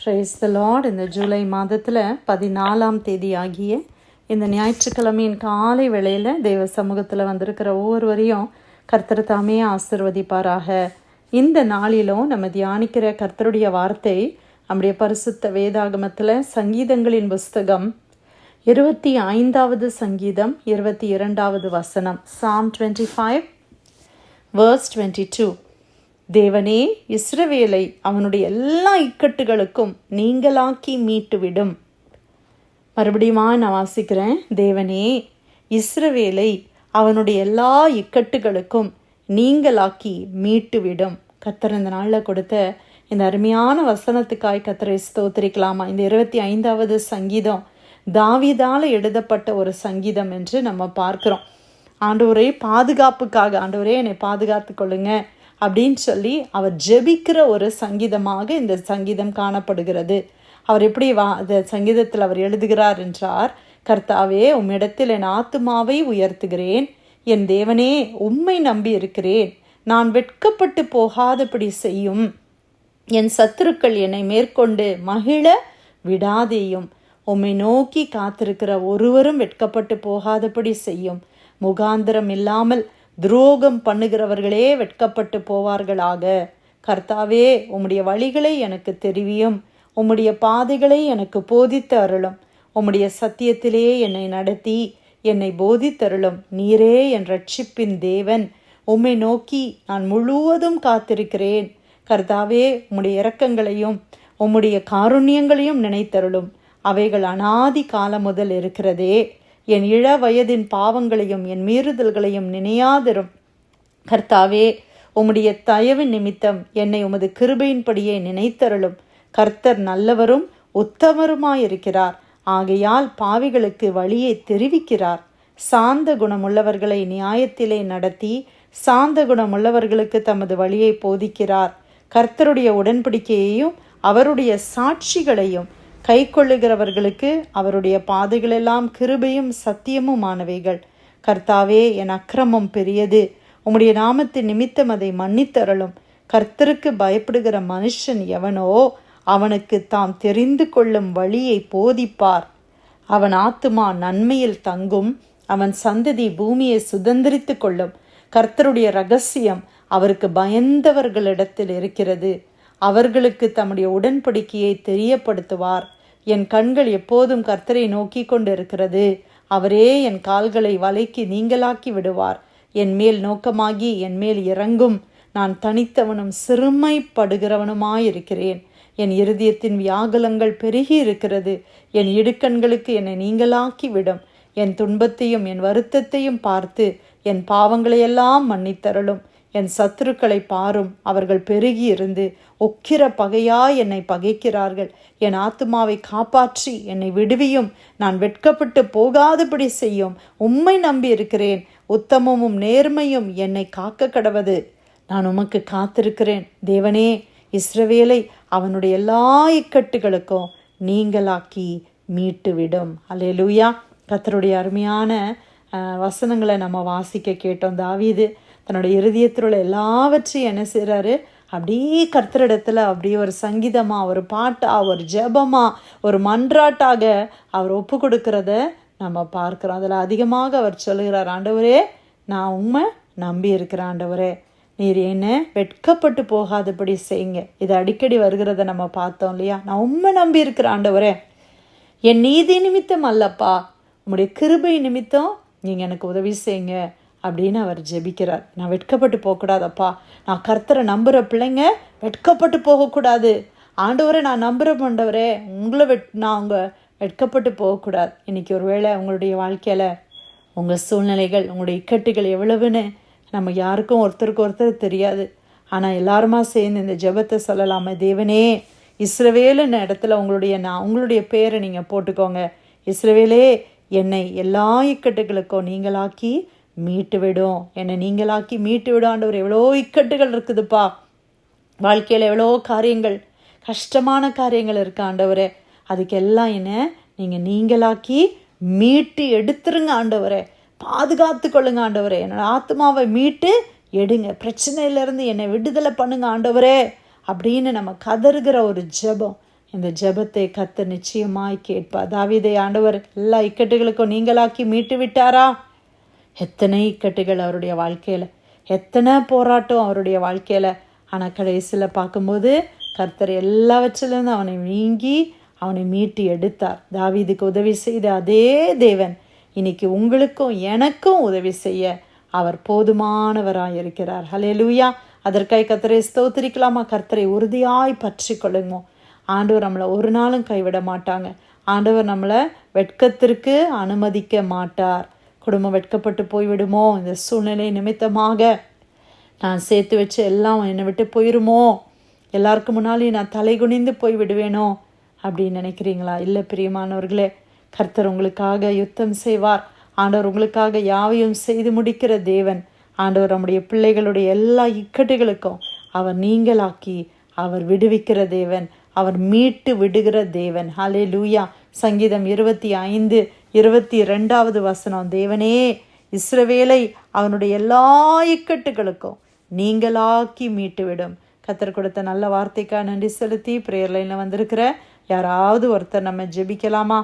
Praise the Lord. இந்த ஜூலை மாதத்தில் 14ஆம் தேதி ஆகிய இந்த ஞாயிற்றுக்கிழமையின் காலை வேளையில் தேவ சமூகத்தில் வந்திருக்கிற ஒவ்வொருவரையும் கர்த்தர் தாமே ஆசிர்வதிப்பாராக. இந்த நாளிலும் நம்ம தியானிக்கிற கர்த்தருடைய வார்த்தை நம்முடைய பரிசுத்த வேதாகமத்தில் சங்கீதங்களின் புஸ்தகம் 25வது சங்கீதம் 22வது வசனம். Psalm 25 verse 22. தேவனே, இஸ்ரவேலை அவனுடைய எல்லா இக்கட்டுகளுக்கும் நீங்களாக்கி மீட்டுவிடும். மறுபடியும் நான் வாசிக்கிறேன். தேவனே, இஸ்ரவேலை அவனுடைய எல்லா இக்கட்டுகளுக்கும் நீங்களாக்கி மீட்டுவிடும். கர்த்தர் இந்த நாளில் கொடுத்த இந்த அருமையான வசனத்துக்காய் கர்த்தரை ஸ்தோத்திரிக்கலாமா? இந்த 25வது சங்கீதம் தாவீதால எழுதப்பட்ட ஒரு சங்கீதம் என்று நம்ம பார்க்கிறோம். ஆண்டவரே, பாதுகாப்புக்காக, ஆண்டவரே என்னை பாதுகாத்து கொள்ளுங்க அப்படின்னு சொல்லி அவர் ஜெபிக்கிற ஒரு சங்கீதமாக இந்த சங்கீதம் காணப்படுகிறது. அவர் எப்படி இந்த சங்கீதத்தில் அவர் எழுதுகிறார் என்றார், கர்த்தாவே, உம்மிடத்தில் என் ஆத்துமாவை உயர்த்துகிறேன். என் தேவனே, உம்மை நம்பி இருக்கிறேன். நான் வெட்கப்பட்டு போகாதபடி செய்யும். என் சத்துருக்கள் என்னை மேற்கொண்டு மகிழ விடாதேயும். உம்மை நோக்கி காத்திருக்கிற ஒருவரும் வெட்கப்பட்டு போகாதபடி செய்யும். முகாந்திரம் இல்லாமல் துரோகம் பண்ணுகிறவர்களே வெட்கப்பட்டு போவார்களாக. கர்த்தாவே, உம்முடைய வழிகளை எனக்கு தெரிவியும். உம்முடைய பாதைகளை எனக்கு போதித்து அருளும். உம்முடைய சத்தியத்திலே என்னை நடத்தி என்னை போதித்தருளும். நீரே என் ரட்சிப்பின் தேவன். உம்மை நோக்கி நான் முழுவதும் காத்திருக்கிறேன். கர்த்தாவே, உம்முடைய இரக்கங்களையும் உம்முடைய காருண்யங்களையும் நினைத்தருளும். அவைகள் அநாதி காலம் முதல் இருக்கிறதே. என் இள வயதின் பாவங்களையும் என் மீறுதல்களையும் நினையாதிரும். கர்த்தாவே, உம்முடைய தயவின் நிமித்தம் என்னை உமது கிருபையின்படியே நினைத்தருளும். கர்த்தர் நல்லவரும் உத்தமருமாயிருக்கிறார். ஆகையால் பாவிகளுக்கு வழியை தெரிவிக்கிறார். சாந்த குணமுள்ளவர்களை நியாயத்திலே நடத்தி சாந்த குணமுள்ளவர்களுக்கு தமது வழியை போதிக்கிறார். கர்த்தருடைய உடன்படிக்கையையும் அவருடைய சாட்சிகளையும் கை கொள்ளுகிறவர்களுக்கு அவருடைய பாதைகளெல்லாம் கிருபையும் சத்தியமுமானவைகள். கர்த்தாவே, என் அக்கிரமம் பெரியது. உம்முடைய நாமத்தின் நிமித்தம் அதை மன்னித்தருளும். கர்த்தருக்கு பயப்படுகிற மனுஷன் எவனோ அவனுக்கு தாம் தெரிந்து கொள்ளும் வழியை போதிப்பார். அவன் ஆத்துமா நன்மையில் தங்கும். அவன் சந்ததி பூமியை சுதந்திரித்து கொள்ளும். கர்த்தருடைய ரகசியம் அவருக்கு பயந்தவர்களிடத்தில் இருக்கிறது. அவர்களுக்கு தம்முடைய உடன்படிக்கையை தெரியப்படுத்துவார். என் கண்கள் எப்போதும் கர்த்தரை நோக்கி கொண்டிருக்கிறது. அவரே என் கால்களை வலைக்கு நீங்களாக்கி விடுவார். என் மேல் நோக்கமாகி என் மேல் இறங்கும். நான் தனித்தவனும் சிறுமைப்படுகிறவனுமாயிருக்கிறேன். என் இருதயத்தின் வியாகுலங்கள் பெருகி இருக்கிறது. என் இடுக்கண்களுக்கு என்னை நீங்களாக்கி விடும். என் துன்பத்தையும் என் வருத்தத்தையும் பார்த்து என் பாவங்களையெல்லாம் மன்னித்தருளும். என் சத்துருக்களை பாரும். அவர்கள் பெருகி இருந்து ஒக்கிர பகையாய் என்னை பகைக்கிறார்கள். என் ஆத்துமாவை காப்பாற்றி என்னை விடுவியும். நான் வெட்கப்பட்டு போகாதபடி செய்யும். உம்மை நம்பி இருக்கிறேன். உத்தமமும் நேர்மையும் என்னை காக்க கடவது. நான் உமக்கு காத்திருக்கிறேன். தேவனே, இஸ்ரவேலை அவனுடைய எல்லா இக்கட்டுகளுக்கும் நீங்களாக்கி மீட்டுவிடும். அல்லேலூயா. கர்த்தருடைய அருமையான வசனங்களை நம்ம வாசிக்க கேட்டோம். தாவீது தன்னுடைய இருதயத்தில் உள்ள எல்லாவற்றையும் என்ன செய்கிறாரு, அப்படியே கர்த்தரிடத்தில் அப்படியே ஒரு சங்கீதமாக, ஒரு பாட்டாக, ஒரு ஜெபமாக, ஒரு மன்றாட்டாக அவர் ஒப்பு கொடுக்கிறத நம்ம பார்க்குறோம். அதில் அதிகமாக அவர் சொல்லுகிறார், ஆண்டவரே, நான் உம்மை நம்பி இருக்கிறேன். ஆண்டவரே, நீர் என்ன வெட்கப்பட்டு போகாதபடி செய்யுங்க. இது அடிக்கடி வருகிறத நம்ம பார்த்தோம் இல்லையா? நான் உம்மை நம்பி இருக்கிறேன் ஆண்டவரே. என் நீதி நிமித்தம் அல்லப்பா, உம்முடைய கிருபை நிமித்தம் நீங்கள் எனக்கு உதவி செய்யுங்க அப்படின்னு அவர் ஜெபிக்கிறார். நான் வெட்கப்பட்டு போகக்கூடாதப்பா. நான் கர்த்தரை நம்புகிற பிள்ளைங்க வெட்கப்பட்டு போகக்கூடாது. ஆண்டவரை நான் நம்புகிற ஆண்டவரே, உங்களை நான் உங்கள் வெட்கப்பட்டு போகக்கூடாது. இன்றைக்கி ஒரு வேளை உங்களுடைய வாழ்க்கையில் உங்கள் சூழ்நிலைகள், உங்களுடைய இக்கட்டுகள் எவ்வளவுன்னு நம்ம யாருக்கும் ஒருத்தருக்கு ஒருத்தர் தெரியாது. ஆனால் எல்லாருமா சேர்ந்து இந்த ஜெபத்தை சொல்லலாமே. தேவனே, இஸ்ரவேலுன்னு இடத்துல உங்களுடைய பேரை நீங்கள் போட்டுக்கோங்க. இஸ்ரவேலே, என்னை எல்லா இக்கட்டுகளுக்கும் நீங்களாக்கி மீட்டு விடும். என்னை நீங்களாக்கி மீட்டு விடும். ஆண்டவர், எவ்வளோ இக்கட்டுகள் இருக்குதுப்பா வாழ்க்கையில், எவ்வளோ காரியங்கள், கஷ்டமான காரியங்கள் இருக்கு ஆண்டவரே. அதுக்கெல்லாம் என்ன நீங்களாக்கி மீட்டு எடுத்துருங்க ஆண்டவரே. பாதுகாத்து கொள்ளுங்க ஆண்டவரே. என்னோட ஆத்மாவை மீட்டு எடுங்க. பிரச்சனையிலேருந்து என்னை விடுதலை பண்ணுங்க ஆண்டவரே அப்படின்னு நம்ம கதறுகிற ஒரு ஜெபம் இந்த ஜெபத்தை கர்த்தர் நிச்சயமாய் கேட்பார். தாவீதை ஆண்டவர் எல்லா இக்கட்டுகளுக்கும் நீங்களாக்கி மீட்டு விட்டாரா? எத்தனை இக்கட்டுகள் அவருடைய வாழ்க்கையில், எத்தனை போராட்டம் அவருடைய வாழ்க்கையில். ஆனால் கடைசியில் பார்க்கும்போது கர்த்தர் எல்லாவற்றிலிருந்து அவனை நீங்கி அவனை மீட்டு எடுத்தார். தாவீதுக்கு உதவி செய்த அதே தேவன் இன்னைக்கு உங்களுக்கும் எனக்கும் உதவி செய்ய அவர் போதுமானவராய் இருக்கிறார். ஹல்லேலூயா. அதற்காக கர்த்தரை ஸ்தோத்திரிக்கலாமா? கர்த்தரை உறுதியாய் பற்றி கொள்ளுங்க. ஆண்டவர் நம்மளை ஒரு நாளும் கைவிட மாட்டாங்க. ஆண்டவர் நம்மளை வெட்கத்திற்கு அனுமதிக்க மாட்டார். குடும்பம் வெட்கப்பட்டு போய்விடுமோ, இந்த சூழ்நிலை நிமித்தமாக நான் சேர்த்து வச்ச எல்லாம் என்னை விட்டு போயிருமோ, எல்லாருக்கும் முன்னாலேயும் நான் தலை குனிந்து போய் விடுவேனோ அப்படின்னு நினைக்கிறீங்களா? இல்லை பிரியமானவர்களே, கர்த்தர் உங்களுக்காக யுத்தம் செய்வார். ஆண்டவர் உங்களுக்காக யாவையும் செய்து முடிக்கிற தேவன். ஆண்டவர் நம்முடைய பிள்ளைகளுடைய எல்லா இக்கட்டுகளுக்கும் அவர் நீங்களாக்கி அவர் விடுவிக்கிற தேவன், அவர் மீட்டு விடுகிற தேவன். ஹல்லேலூயா. சங்கீதம் 25:22 தேவனே இஸ்ரவேலை அவனுடைய எல்லா இக்கட்டுகளுக்கும் நீங்களாக்கி மீட்டு விடும். கர்த்தர் கொடுத்த நல்ல வார்த்தைக்காக நன்றி செலுத்தி பிரேயர் லைனில் வந்திருக்கிற யாராவது ஒருத்தர் நம்ம ஜெபிக்கலாமா?